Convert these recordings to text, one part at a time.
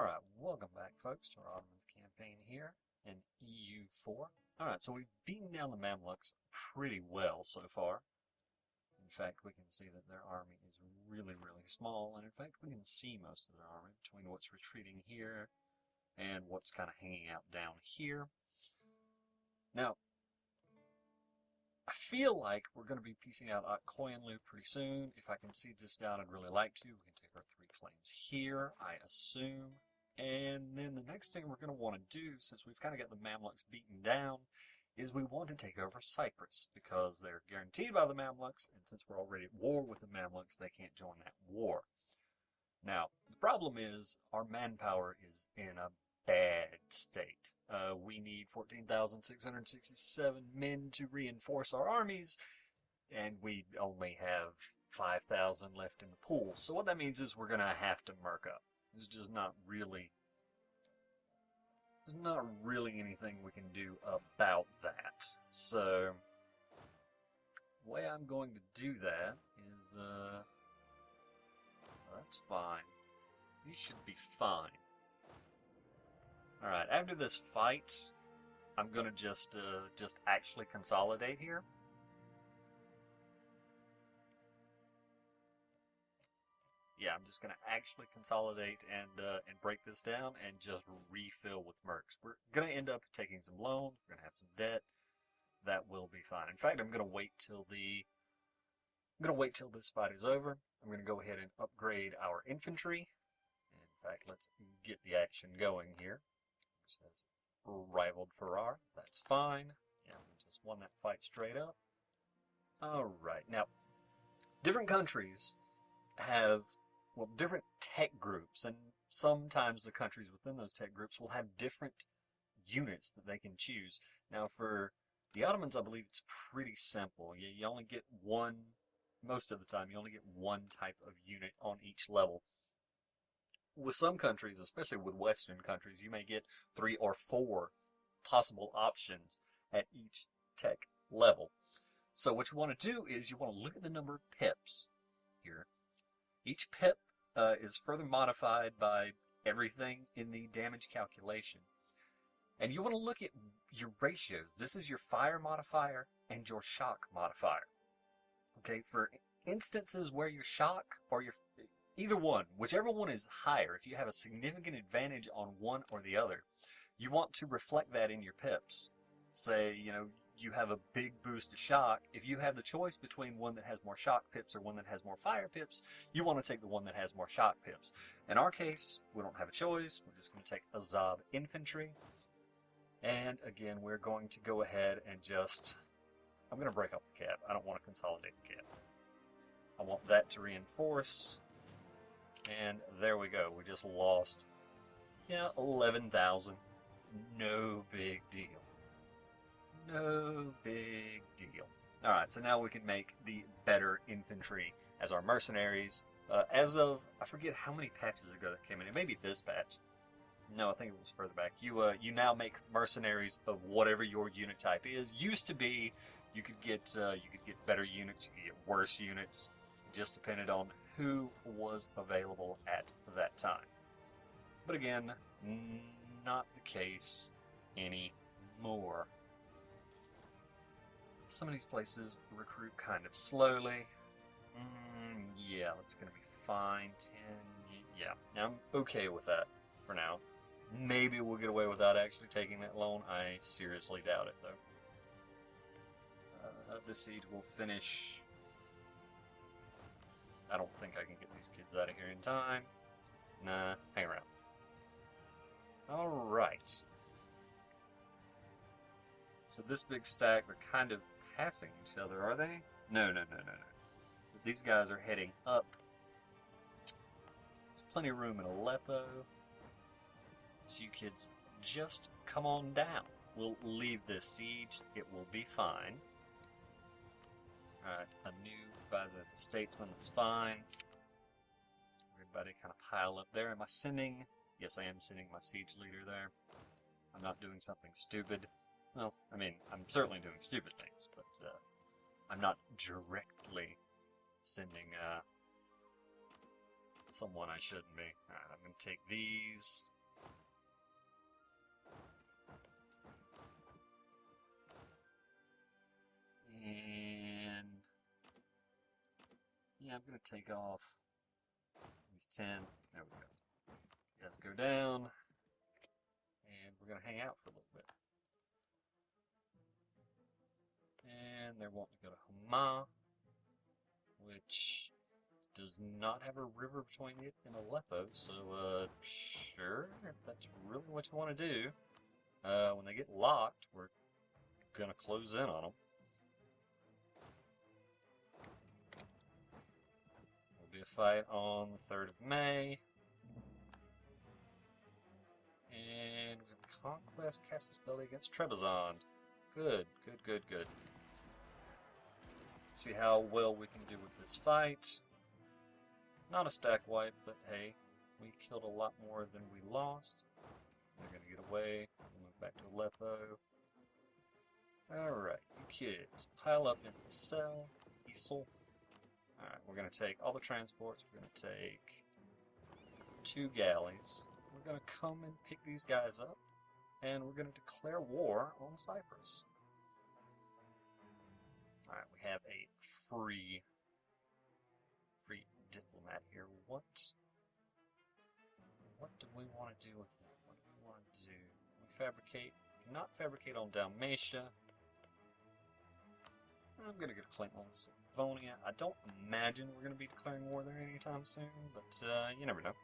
Alright, welcome back folks to our Ottomans campaign here in EU4. Alright, so we've beaten down the Mamluks pretty well so far. In fact, we can see that their army is really small, and in fact we can see most of their army between what's retreating here and what's kind of hanging out down here. Now, I feel like we're going to be piecing out Koyunlu pretty soon. If I can siege this down, I'd really like to. We can take our 3 claims here, I assume. And then the next thing we're going to want to do, since we've kind of got the Mamluks beaten down, is we want to take over Cyprus, because they're guaranteed by the Mamluks, and since we're already at war with the Mamluks, they can't join that war. Now, the problem is our manpower is in a bad state. We need 14,667 men to reinforce our armies, and we only have 5,000 left in the pool. So what that means is we're going to have to merc up. There's just not really anything we can do about that. So the way I'm going to do that is, that's fine. These should be fine. Alright, after this fight, I'm gonna just actually consolidate here. Yeah, I'm just gonna actually consolidate and break this down and just refill with mercs. We're gonna end up taking some loans. We're gonna have some debt. That will be fine. In fact, I'm gonna wait till this fight is over. I'm gonna go ahead and upgrade our infantry. In fact, let's get the action going here. It says rivaled Ferrar. That's fine. Yeah, we just won that fight straight up. Alright, now, different countries have, well, different tech groups, and sometimes the countries within those tech groups will have different units that they can choose. Now, for the Ottomans, I believe it's pretty simple. You only get one, most of the time, you only get one type of unit on each level. With some countries, especially with Western countries, you may get 3 or 4 possible options at each tech level. So what you want to do is you want to look at the number of pips here. Each pip is further modified by everything in the damage calculation. And you want to look at your ratios. This is your fire modifier and your shock modifier. Okay, for instances where your shock or your either one, whichever one is higher, if you have a significant advantage on one or the other, you want to reflect that in your pips. Say, you know, you have a big boost of shock. If you have the choice between one that has more shock pips or one that has more fire pips, you want to take the one that has more shock pips. In our case, we don't have a choice. We're just going to take Azov infantry. And again, we're going to go ahead and just, I'm going to break up the cab. I don't want to consolidate the cab. I want that to reinforce. And there we go. We just lost, 11,000. No big deal. No big deal. Alright, so now we can make the better infantry as our mercenaries. As of, I forget how many patches ago that came in. It may be this patch. No, I think it was further back. You now make mercenaries of whatever your unit type is. Used to be, you could get better units, you could get worse units. It just depended on who was available at that time. But again, not the case anymore. Some of these places recruit kind of slowly. Yeah, that's going to be fine. 10, yeah, I'm okay with that for now. Maybe we'll get away without actually taking that loan. I seriously doubt it, though. The siege will finish. I don't think I can get these kids out of here in time. Nah, hang around. Alright. So this big stack, they're kind of passing each other, are they? No. But these guys are heading up. There's plenty of room in Aleppo. So you kids just come on down. We'll leave this siege. It will be fine. Alright, a new advisor, that's a statesman, that's fine. Everybody kind of pile up there. Am I sending? Yes, I am sending my siege leader there. I'm not doing something stupid. Well, I mean, I'm certainly doing stupid things, but I'm not directly sending someone I shouldn't be. Alright, I'm going to take these. And yeah, I'm going to take off these 10. There we go. You guys go down, and we're going to hang out for a little bit. And they're wanting to go to Hama, which does not have a river between it and Aleppo, so sure, if that's really what you want to do. When they get locked, we're going to close in on them. There'll be a fight on the 3rd of May. And we have Conquest Casusbelli against Trebizond. Good, good, good, good. See how well we can do with this fight. Not a stack wipe, but hey, we killed a lot more than we lost. They're going to get away. We'll move back to Aleppo. Alright, you kids, pile up in the cell. Easel. Alright, we're going to take all the transports. We're going to take 2 galleys. We're going to come and pick these guys up. And we're going to declare war on Cyprus. Alright, we have a free diplomat here. What do we want to do with it? What do we want to do? We fabricate. Cannot fabricate on Dalmatia. I'm going to get a claim on Savonia. I don't imagine we're going to be declaring war there anytime soon, but you never know.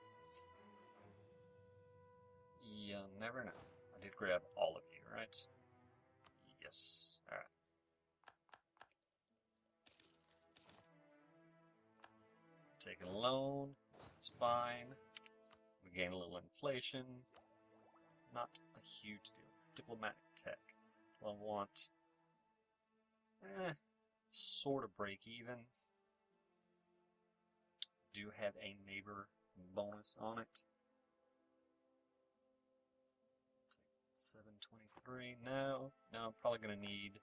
You never know. I did grab all of you, right? Yes. Alright. Take a loan. This is fine. We gain a little inflation. Not a huge deal. Diplomatic tech. Do I want... sort of break even. Do have a neighbor bonus on it. 723. No, I'm probably going to need...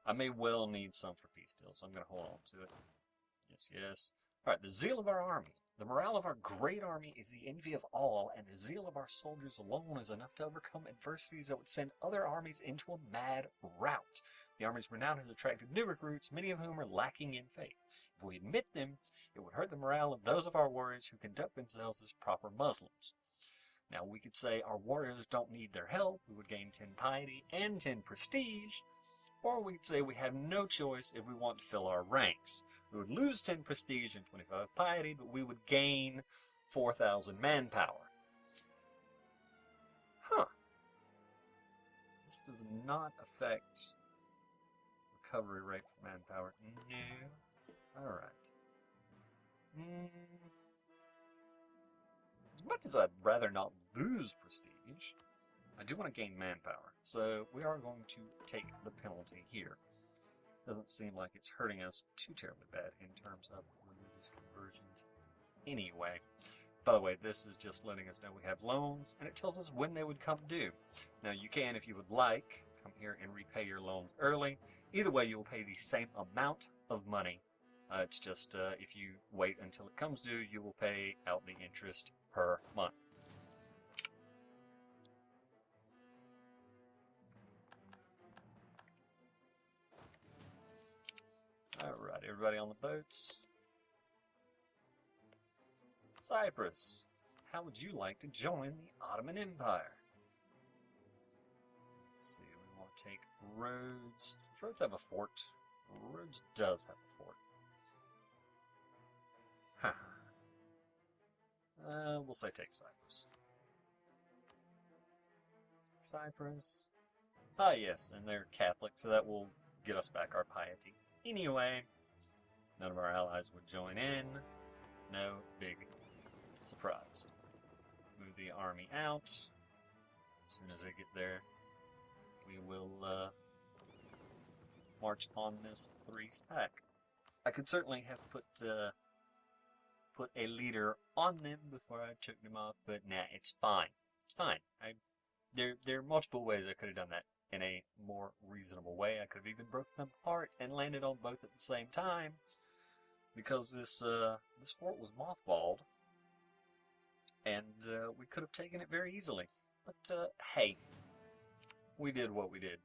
I may well need some for peace deals, so I'm going to hold on to it. Yes, yes. Alright, the zeal of our army. The morale of our great army is the envy of all, and the zeal of our soldiers alone is enough to overcome adversities that would send other armies into a mad rout. The army's renown has attracted new recruits, many of whom are lacking in faith. If we admit them, it would hurt the morale of those of our warriors who conduct themselves as proper Muslims. Now, we could say our warriors don't need their help, we would gain 10 piety and 10 prestige, or we could say we have no choice if we want to fill our ranks. We would lose 10 prestige and 25 piety, but we would gain 4,000 manpower. Huh. This does not affect recovery rate for manpower. No. Alright. As much as I'd rather not lose prestige, I do want to gain manpower. So we are going to take the penalty here. Doesn't seem like it's hurting us too terribly bad in terms of religious conversions anyway. By the way, this is just letting us know we have loans, and it tells us when they would come due. Now you can, if you would like, come here and repay your loans early. Either way, you will pay the same amount of money. It's just if you wait until it comes due, you will pay out the interest per month. Alright, everybody on the boats. Cyprus, how would you like to join the Ottoman Empire? Let's see, we want to take Rhodes. Does Rhodes have a fort? Rhodes does have a fort. Huh. We'll say take Cyprus. Cyprus. Ah, yes, and they're Catholic, so that will get us back our piety. Anyway, none of our allies would join in. No big surprise. Move the army out. As soon as they get there, we will march on this 3 stack. I could certainly have put a leader on them before I took them off, but nah, it's fine. It's fine. There are multiple ways I could have done that in a more reasonable way. I could have even broken them apart and landed on both at the same time, because this fort was mothballed, and we could have taken it very easily. But hey, we did what we did.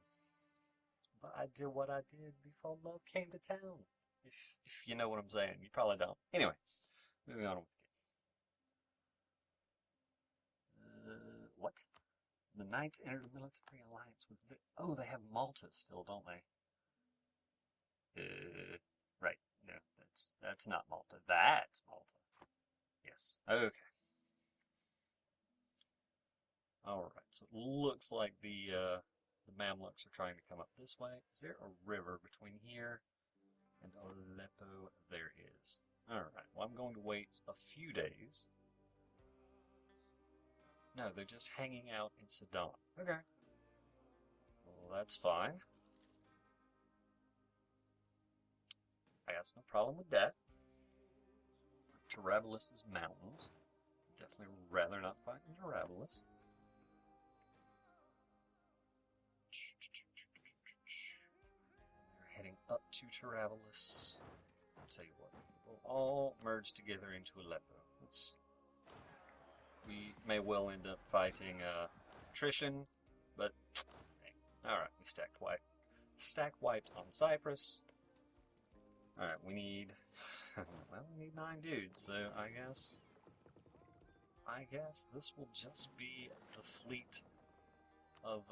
But I did what I did before love came to town. If you know what I'm saying. You probably don't. Anyway, moving on with the game. What? The Knights entered a military alliance with oh, they have Malta still, don't they? Right. No, that's not Malta. That's Malta. Yes. Okay. Alright, so it looks like the Mamluks are trying to come up this way. Is there a river between here and Aleppo? There is. Alright, well I'm going to wait a few days. No, they're just hanging out in Sedan. Okay. Well, that's fine. I got no problem with that. Terabilis' mountains. Definitely rather not fight in Terabilis. They're heading up to Terabilis. I'll tell you what, we'll all merge together into Aleppo. We may well end up fighting attrition, but hey, alright, we stack wiped on Cyprus. Alright, we need well, we need 9 dudes, so I guess this will just be the fleet of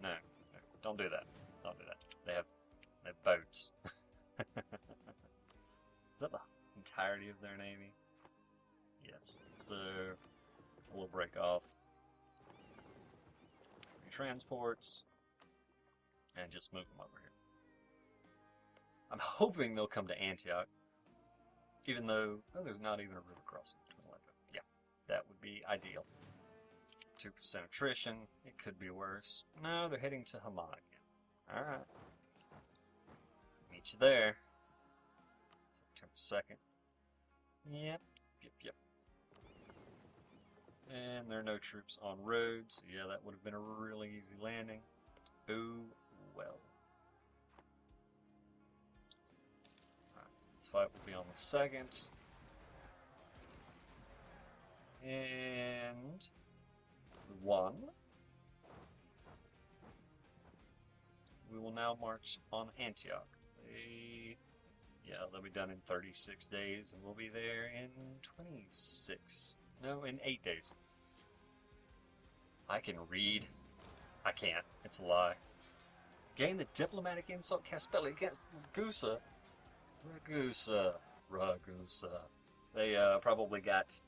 no, don't do that. Don't do that. They have boats. Is that the entirety of their navy? Yes. So we'll break off 3 transports and just move them over here. I'm hoping they'll come to Antioch, even though there's not even a river crossing between Aleppo. Yeah, that would be ideal. 2% attrition. It could be worse. No, they're heading to Haman again. All right. Meet you there. September 2nd. Yep. And there are no troops on roads. Yeah, that would have been a really easy landing. Oh, well. Alright, so this fight will be on the 2nd. And 1. We will now march on Antioch. They'll be done in 36 days, and we'll be there in 26. No, in 8 days. I can read. I can't. It's a lie. Gain the diplomatic insult Caspelli against Ragusa. Ragusa. They probably got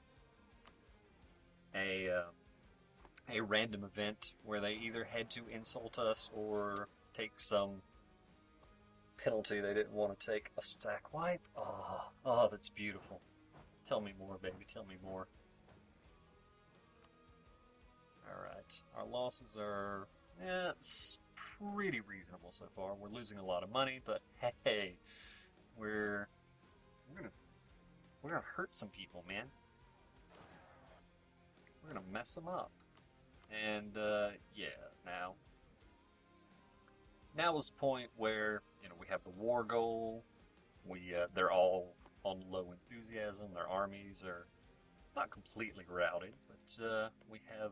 a random event where they either had to insult us or take some penalty they didn't want to take. A stack wipe? Oh, that's beautiful. Tell me more, baby. Tell me more. Alright. Our losses are it's pretty reasonable so far. We're losing a lot of money, but hey, we're gonna hurt some people, man. We're gonna mess them up. And yeah, now is the point where we have the war goal. They're all on low enthusiasm. Their armies are not completely routed, but we have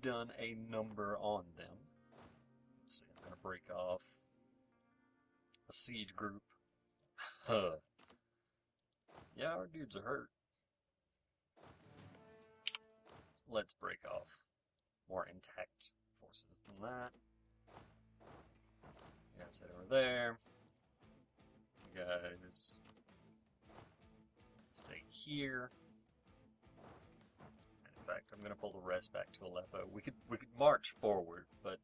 done a number on them. Let's see, I'm gonna break off a siege group. Yeah, our dudes are hurt. Let's break off more intact forces than that. You guys head over there. You guys stay here. And in fact, I'm going to pull the rest back to Aleppo. We could march forward, but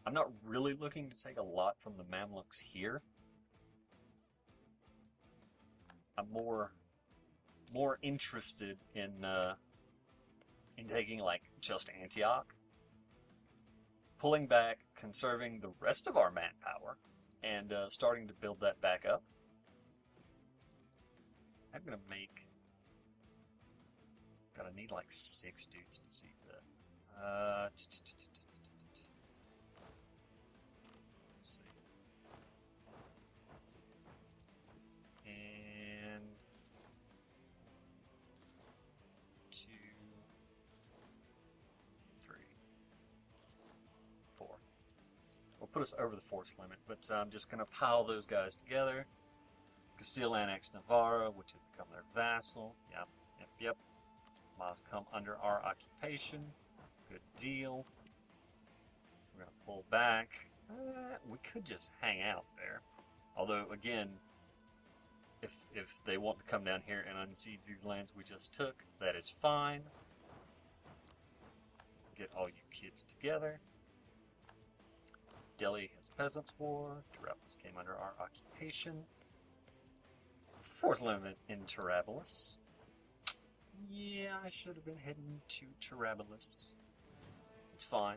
I'm not really looking to take a lot from the Mamluks here. I'm more interested in taking like just Antioch, pulling back, conserving the rest of our manpower, and starting to build that back up. I'm gonna need like 6 dudes to siege that. Let's see. And 2, 3, 4. put us over the force limit, but I'm just going to pile those guys together. Castile annexed Navarra, which has become their vassal. Yep. Must come under our occupation. Good deal. We're going to pull back. We could just hang out there. Although, again, if they want to come down here and unsiege these lands we just took, that is fine. Get all you kids together. Delhi has Peasants' War. Tarabulus came under our occupation. It's a force limit in Tarabulus. Yeah, I should have been heading to Tarabulus. It's fine.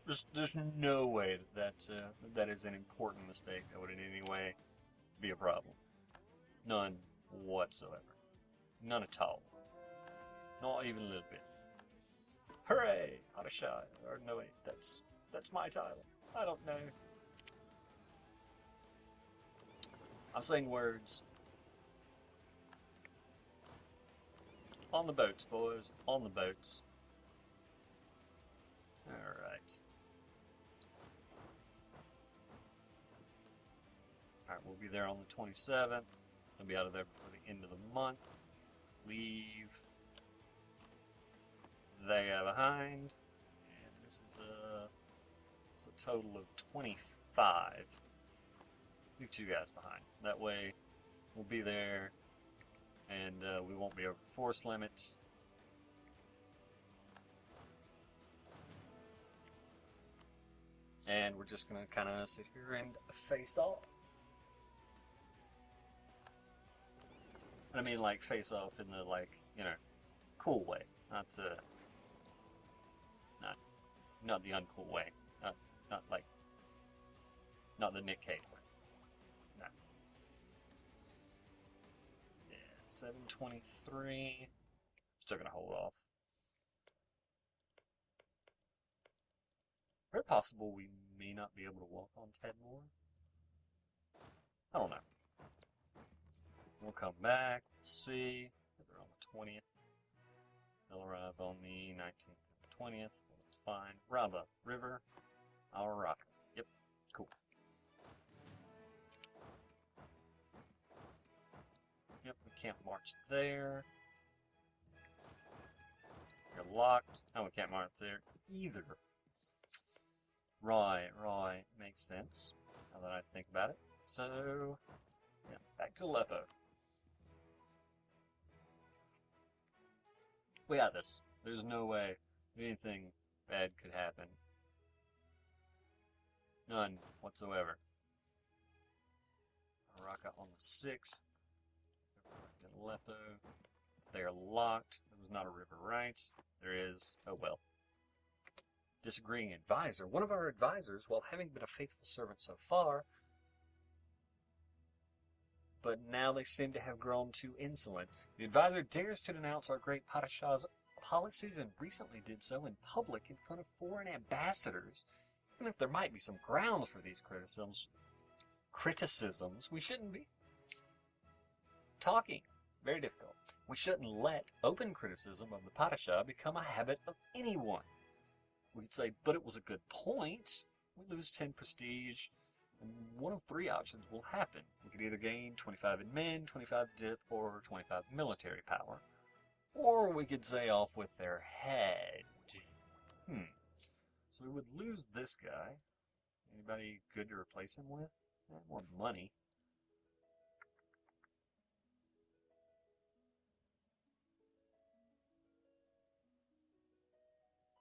There's no way that is an important mistake that would in any way be a problem. None whatsoever. None at all. Not even a little bit. Hooray! Hadashai. Or no wait, that's my title. I don't know. I'm saying words. On the boats, boys. On the boats. Alright. Alright, we'll be there on the 27th. We'll be out of there before the end of the month. Leave they behind. And this is a total of 25. Leave 2 guys behind. That way we'll be there and we won't be over the force limit. And we're just going to kind of sit here and face off. I mean, like, face off in the, like, you know, cool way. Not the uncool way. Not the Nick Cage way. No. Yeah, 723. Still gonna hold off. Very possible we may not be able to walk on Tadmor. I don't know. We'll come back, see. They're on the 20th. They'll arrive on the 19th and 20th. Well, that's fine. Raba, River, Auraka. Yep, cool. Yep, we can't march there. You're locked. Oh, we can't march there either. Right. Makes sense, now that I think about it. So, yeah, back to Aleppo. We got this. There's no way anything bad could happen. None whatsoever. Raqqa on the 6th. In Aleppo. They are locked. There was not a river right. There is. Oh well. Disagreeing advisor. One of our advisors, while having been a faithful servant so far, but now they seem to have grown too insolent. The advisor dares to denounce our great Padishah's policies and recently did so in public in front of foreign ambassadors. Even if there might be some ground for these criticisms, we shouldn't be talking. Very difficult. We shouldn't let open criticism of the Padishah become a habit of anyone. We could say, but it was a good point. We lose 10 prestige. And one of 3 options will happen. We could either gain 25 in men, 25 dip, or 25 military power. Or we could say off with their head. So we would lose this guy. Anybody good to replace him with? More money.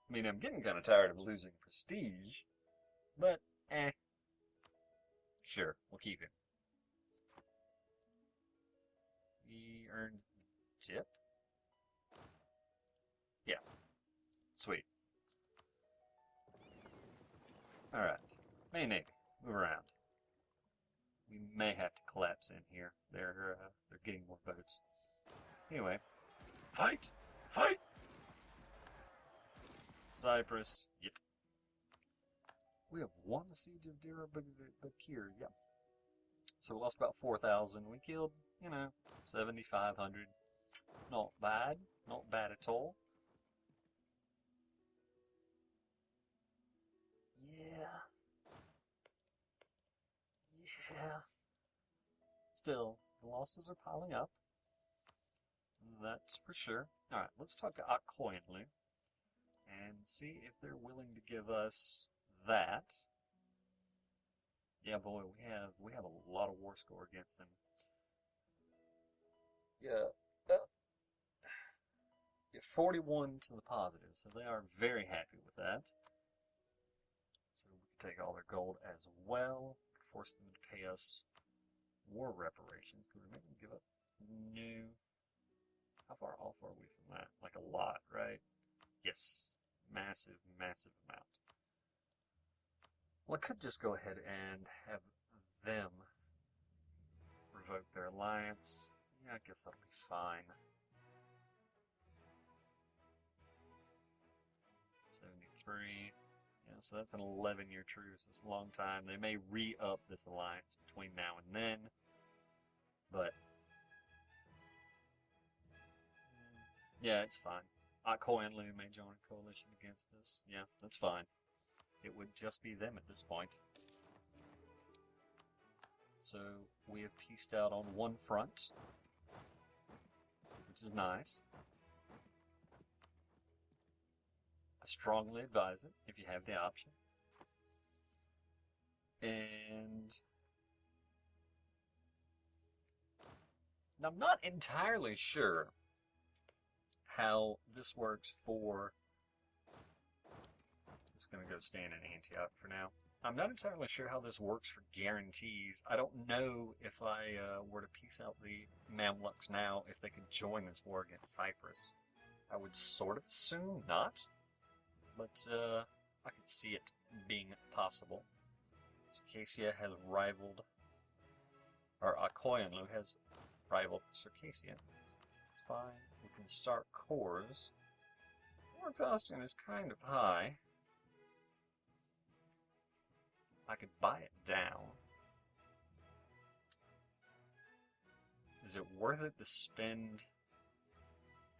I mean, I'm getting kind of tired of losing prestige. But, sure, we'll keep him. We earned dip? Yeah. Sweet. Alright. Main Navy. Move around. We may have to collapse in here. They're getting more boats. Anyway. Fight! Fight! Cyprus. Yep. We have won the siege of Diyarbakir. Yep. So we lost about 4,000. We killed, 7,500. Not bad. Not bad at all. Yeah. Yeah. Still, the losses are piling up. That's for sure. Alright, let's talk to Akkoyenlu and see if they're willing to give us that. Yeah, boy, we have a lot of war score against them. Yeah, yeah, 41 to the positive, so they are very happy with that. So we can take all their gold as well, force them to pay us war reparations. Could we make them give up? No. How far off are we from that? Like a lot, right? Yes. Massive, massive amount. Well, I could just go ahead and have them revoke their alliance. Yeah, I guess that'll be fine. 73. Yeah, so that's an 11-year truce. It's a long time. They may re-up this alliance between now and then, but yeah, it's fine. Akkoyenlu may join a coalition against us. Yeah, that's fine. It would just be them at this point. So we have pieced out on one front, which is nice. I strongly advise it if you have the option. And now I'm not entirely sure how this works for... I'm just going to go stand in Antioch for now. I'm not entirely sure how this works for guarantees. I don't know if I were to piece out the Mamluks now, if they could join this war against Cyprus. I would sort of assume not, but I could see it being possible. Circassia has rivaled, or Akkoyenlu has rivaled Circassia. It's fine. We can start cores. War exhaustion is kind of high. I could buy it down. Is it worth it to spend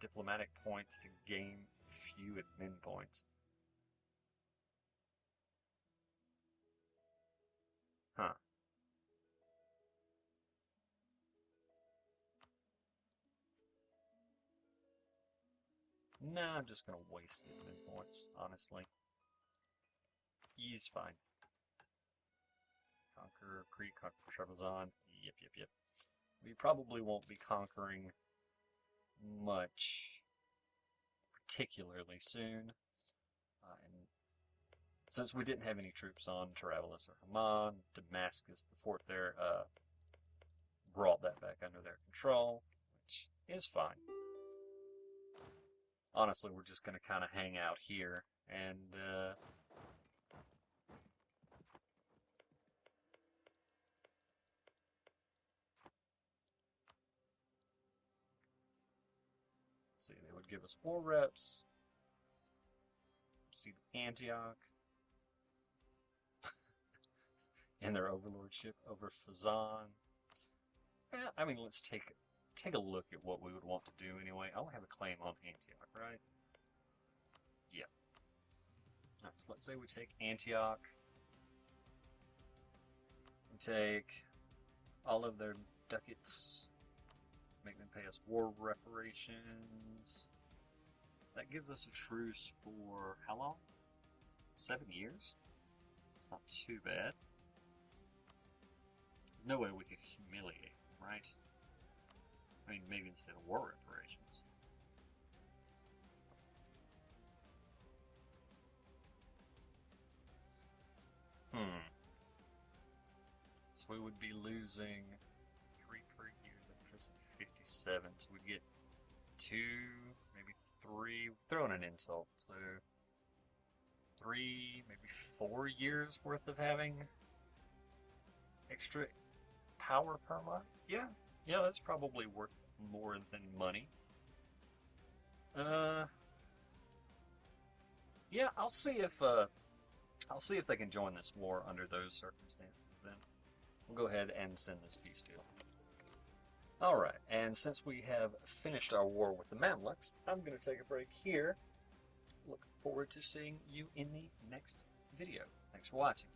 diplomatic points to gain few admin points? Huh. Nah, I'm just gonna waste the admin points, honestly. He's fine. Conquer Crete, conquer Trebizond. Yep. We probably won't be conquering much particularly soon. And since we didn't have any troops on Travelus or Haman, Damascus, the fort there, brought that back under their control, which is fine. Honestly, we're just going to kind of hang out here and see, they would give us war reps. See Antioch and their overlordship over Fazan. Yeah, I mean, let's take a look at what we would want to do anyway. I don't have a claim on Antioch, right? Yeah. Alright, so let's say we take Antioch. We take all of their ducats. Make them pay us war reparations. That gives us a truce for how long? 7 years? It's not too bad. There's no way we could humiliate them, right? I mean, maybe instead of war reparations. So we would be losing 3 per year. That puts us at 57. So we'd get 2, maybe 3. Throw in an insult. So 3, maybe 4 years worth of having extra power per month. Yeah, that's probably worth more than money. Yeah, I'll see if they can join this war under those circumstances. Then we'll go ahead and send this peace deal. All right, and since we have finished our war with the Mamluks, I'm going to take a break here. Look forward to seeing you in the next video. Thanks for watching.